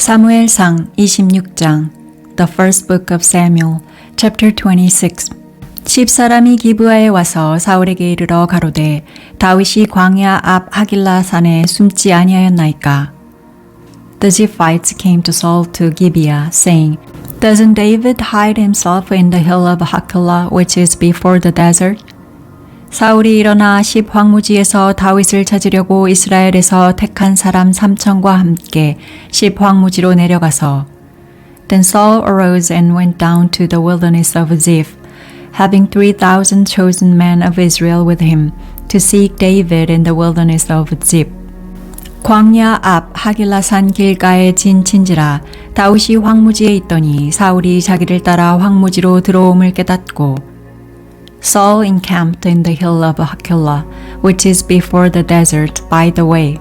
사무엘상 26장 The First Book of Samuel, Chapter 26 10사람이 기브아에 와서 사울에게 이르러 가로되 다윗이 광야 앞 하길라산에 숨지 아니하였나이까? The Ziphites came to Saul to Gibeah, saying, Doesn't David hide himself in the hill of Hakilah, which is before the desert? 사울이 일어나 십 황무지에서 다윗을 찾으려고 이스라엘에서 택한 사람 3,000과 함께 십 황무지로 내려가서 Then Saul arose and went down to the wilderness of Ziph, having 3,000 chosen men of Israel with him, to seek David in the wilderness of Ziph. 광야 앞 하길라산 길가에 진친지라 다윗이 황무지에 있더니 사울이 자기를 따라 황무지로 들어옴을 깨닫고 Saul encamped in the hill of Hakilah, which is before the desert by the way.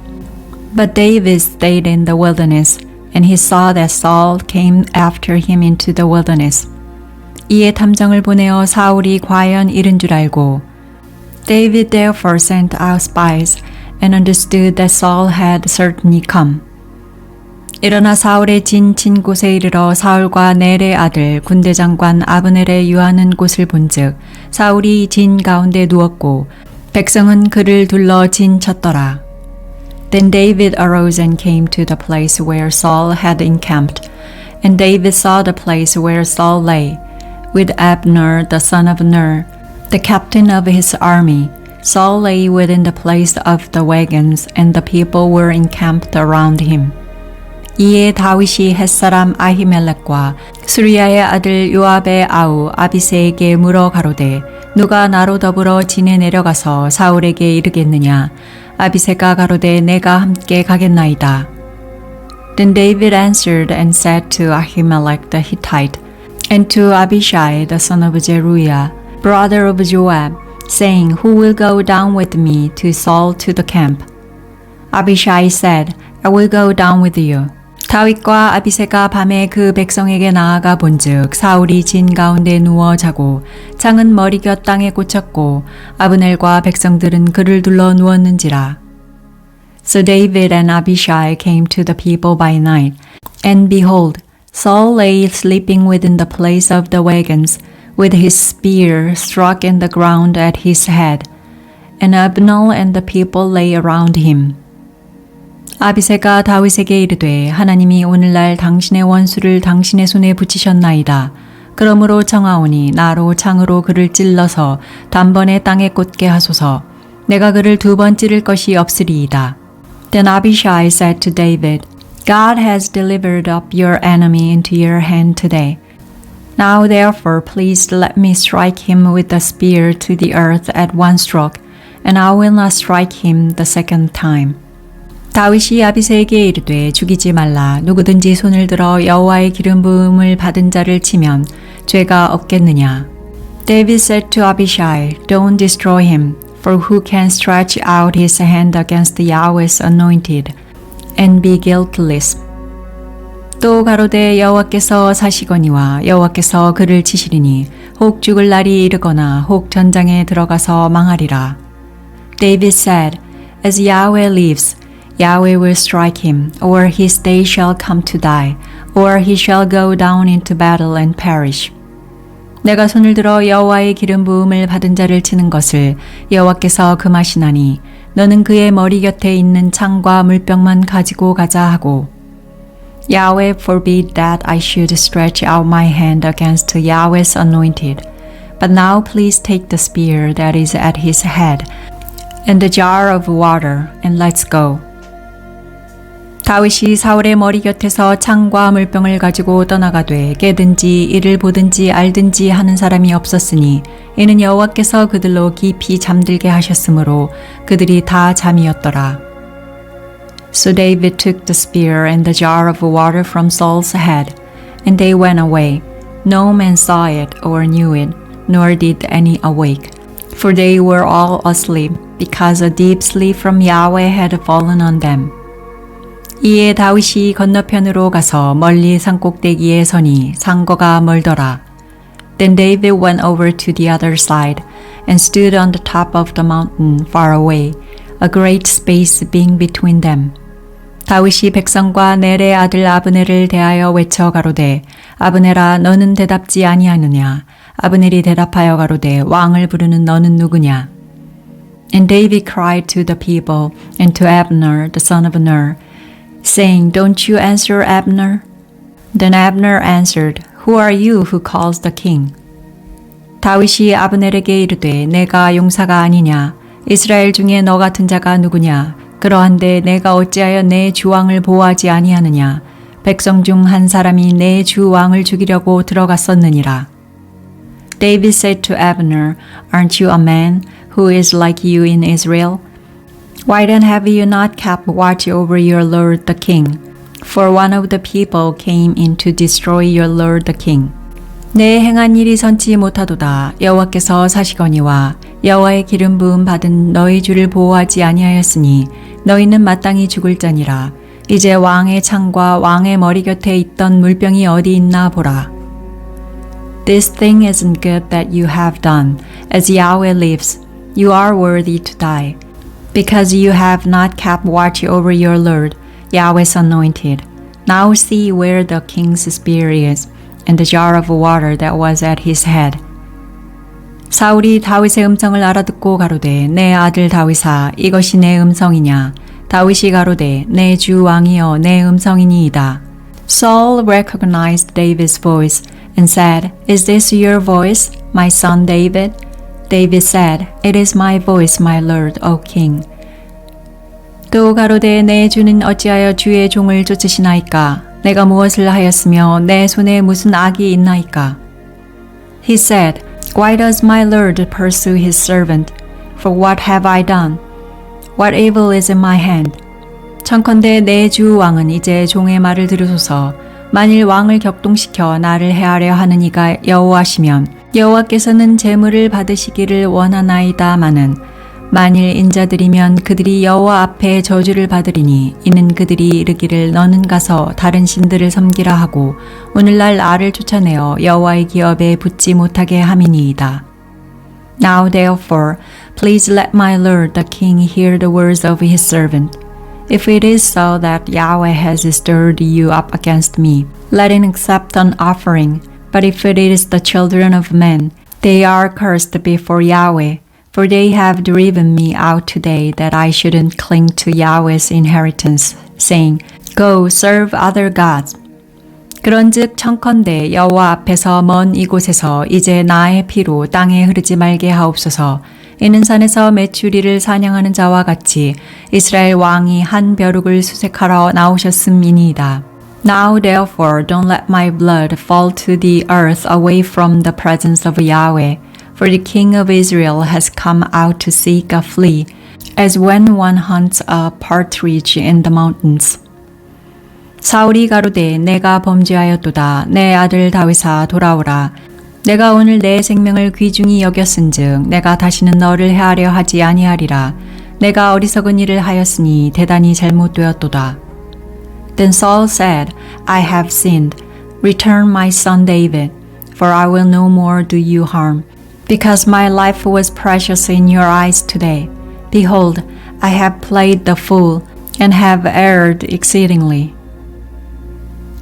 But David stayed in the wilderness, and he saw that Saul came after him into the wilderness. 이에 탐정을 보내어 사울이 과연 이른 줄 알고 David therefore sent out spies and understood that Saul had certainly come. 일어나 사울의 진친 곳에 이르러 사울과 넬의 아들 군대장관 아브넬의 유하는 곳을 본즉 사울이 진 가운데 누웠고 백성은 그를 둘러 진쳤더라. Then David arose and came to the place where Saul had encamped, and David saw the place where Saul lay, with Abner the son of Ner, the captain of his army. Saul lay within the place of the wagons, and the people were encamped around him. 이에 다윗이 햇사람 아히멜렉과 수리야의 아들 요압의 아우 아비새에게 물어 가로되 누가 나로 더불어 진에 내려가서 사울에게 이르겠느냐? 아비새가 가로되 내가 함께 가겠나이다. Then David answered and said to Ahimelech the Hittite and to Abishai the son of Zeruiah, brother of Joab, saying, Who will go down with me to Saul to the camp? Abishai said, I will go down with you. 다윗과 아비새가 밤에 그 백성에게 나아가 본즉 사울이 진 가운데 누워 자고 창은 머리곁 땅에 꽂혔고 아브넬과 백성들은 그를 둘러 누웠는지라. So David and Abishai came to the people by night, and behold, Saul lay sleeping within the place of the wagons, with his spear struck in the ground at his head, and Abner and the people lay around him. 아비새가 다윗에게 이르되 하나님이 오늘날 당신의 원수를 당신의 손에 붙이셨나이다. 그러므로 청하오니 나로 창으로 그를 찔러서 단번에 땅에 꽂게 하소서. 내가 그를 두 번 찌를 것이 없으리이다. Then Abishai said to David, God has delivered up your enemy into your hand today. Now therefore please let me strike him with the spear to the earth at one stroke, and I will not strike him the second time. 다윗이 아비새에게 이르되 죽이지 말라. 누구든지 손을 들어 여호와의 기름 부음을 받은 자를 치면 죄가 없겠느냐. David said to Abishai, Don't destroy him, for who can stretch out his hand against Yahweh's anointed and be guiltless? 또 가로되 여호와께서 사시거니와 여호와께서 그를 치시리니 혹 죽을 날이 이르거나 혹 전장에 들어가서 망하리라. David said, As Yahweh lives, Yahweh will strike him, or his day shall come to die, or he shall go down into battle and perish. 내가 손을 들어 여호와의 기름 부음을 받은 자를 치는 것을 여호와께서 금하시나니 너는 그의 머리 곁에 있는 창과 물병만 가지고 가자 하고 Yahweh forbid that I should stretch out my hand against Yahweh's anointed. But now please take the spear that is at his head and the jar of water, and let's go. 다윗이 사울의 머리 곁에서 창과 물병을 가지고 떠나가되 깨든지 이를 보든지 알든지 하는 사람이 없었으니 이는 여호와께서 그들로 깊이 잠들게 하셨으므로 그들이 다 잠이었더라. So David took the spear and the jar of water from Saul's head, and they went away. No man saw it or knew it, nor did any awake, for they were all asleep, because a deep sleep from Yahweh had fallen on them. 이에 다윗이 건너편으로 가서 멀리 산꼭대기에 서니 상거가 멀더라. Then David went over to the other side and stood on the top of the mountain far away, a great space being between them. 다윗이 백성과 넬의 아들 아브넬을 대하여 외쳐 가로되 아브넬아 너는 대답지 아니하느냐. 아브넬이 대답하여 가로되 왕을 부르는 너는 누구냐. And David cried to the people and to Abner the son of Ner, saying, Don't you answer Abner? Then Abner answered, Who are you who calls the king? 다윗이 아브넬에게 이르되 내가 용사가 아니냐. 이스라엘 중에 너 같은 자가 누구냐. 그러한데 내가 어찌하여 내 주왕을 보호하지 아니하느냐. 백성 중 한 사람이 내 주왕을 죽이려고 들어갔었느니라. David said to Abner, Aren't you a man who is like you in Israel? Why then have you not kept watch over your lord the king? For one of the people came in to destroy your lord the king. 내 행한 일이 선치 못하도다. 여호와께서 사시거니와 여호와의 기름 부음 받은 너희 주를 보호하지 아니하였으니 너희는 마땅히 죽을 자니라. 이제 왕의 창과 왕의 머리 곁에 있던 물병이 어디 있나 보라. This thing isn't good that you have done. As Yahweh lives, you are worthy to die, because you have not kept watch over your Lord, Yahweh's anointed. Now see where the king's spear is, and the jar of water that was at his head. 사울이 다윗의 음성을 알아듣고 가로되 내 아들 다윗아 이것이 내 음성이냐. 다윗이 가로되 내 주 왕이여 내 음성이니이다. Saul recognized David's voice and said, Is this your voice, my son David? David said, It is my voice, my lord, O king. 또 가로되 내 주는 어찌하여 주의 종을 쫓으시나이까? 내가 무엇을 하였으며 내 손에 무슨 악이 있나이까? He said, Why does my lord pursue his servant? For what have I done? What evil is in my hand? 청컨대 내 주 왕은 이제 종의 말을 들으소서. 만일 왕을 격동시켜 나를 해하려 하는 이가 여호와시면 여호와께서는 재물을 받으시기를 원하나이다마는 만일 인자들이면 그들이 여호와 앞에 저주를 받으리니 이는 그들이 이르기를 너는 가서 다른 신들을 섬기라 하고 오늘날 알을 쫓아내어 여호와의 기업에 붙지 못하게 함이니이다. Now therefore, please let my lord the king hear the words of his servant. If it is so that Yahweh has stirred you up against me, let him accept an offering. But if it is the children of men, they are cursed before Yahweh. For they have driven me out today that I shouldn't cling to Yahweh's inheritance, saying, Go serve other gods. 그런즉 청컨대 여호와 앞에서 먼 이곳에서 이제 나의 피로 땅에 흐르지 말게 하옵소서. 이는 산에서 메추리를 사냥하는 자와 같이 이스라엘 왕이 한 벼룩을 수색하러 나오셨음이니이다. Now therefore don't let my blood fall to the earth away from the presence of Yahweh. For the king of Israel has come out to seek a flea, as when one hunts a partridge in the mountains. 사울이 가로되 내가 범죄하였도다. 내 아들 다윗아 돌아오라. 내가 오늘 내 생명을 귀중히 여겼은즉 내가 다시는 너를 해하려 하지 아니하리라. 내가 어리석은 일을 하였으니 대단히 잘못되었도다. Then Saul said, I have sinned. Return my son David, for I will no more do you harm. Because my life was precious in your eyes today. Behold, I have played the fool and have erred exceedingly.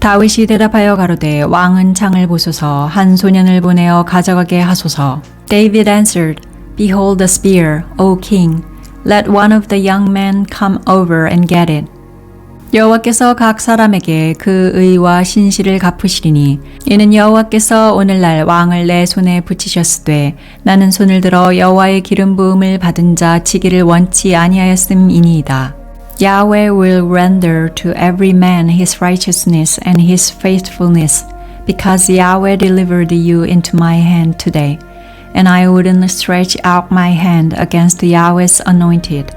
다윗이 대답하여 가로되 왕은 창을 보소서 한 소년을 보내어 가져가게 하소서. David answered, Behold the spear, O king. Let one of the young men come over and get it. 여호와께서 각 사람에게 그 의와 신실을 갚으시리니 이는 여호와께서 오늘날 왕을 내 손에 붙이셨으되 나는 손을 들어 여호와의 기름 부음을 받은 자 치기를 원치 아니하였음이니이다. Yahweh will render to every man his righteousness and his faithfulness, because Yahweh delivered you into my hand today, and I wouldn't stretch out my hand against Yahweh's anointed.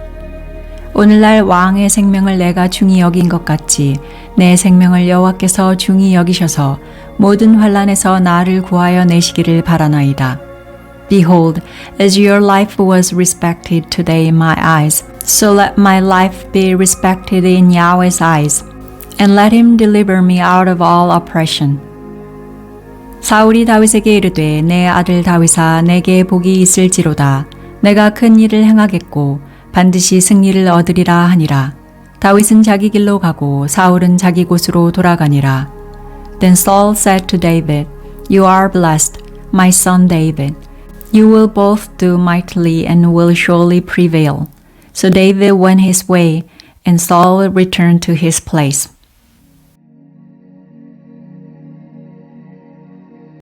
오늘날 왕의 생명을 내가 중히 여긴 것 같이 내 생명을 여호와께서 중히 여기셔서 모든 환난에서 나를 구하여 내시기를 바라나이다. Behold, as your life was respected today in my eyes, so let my life be respected in Yahweh's eyes, and let him deliver me out of all oppression. 사울이 다윗에게 이르되 내 아들 다윗아 내게 복이 있을지로다. 내가 큰 일을 행하겠고 반드시 승리를 얻으리라 하니라. 다윗은 자기 길로 가고 사울은 자기 곳으로 돌아가니라. Then Saul said to David, You are blessed, my son David. You will both do mightily and will surely prevail. So David went his way, and Saul returned to his place.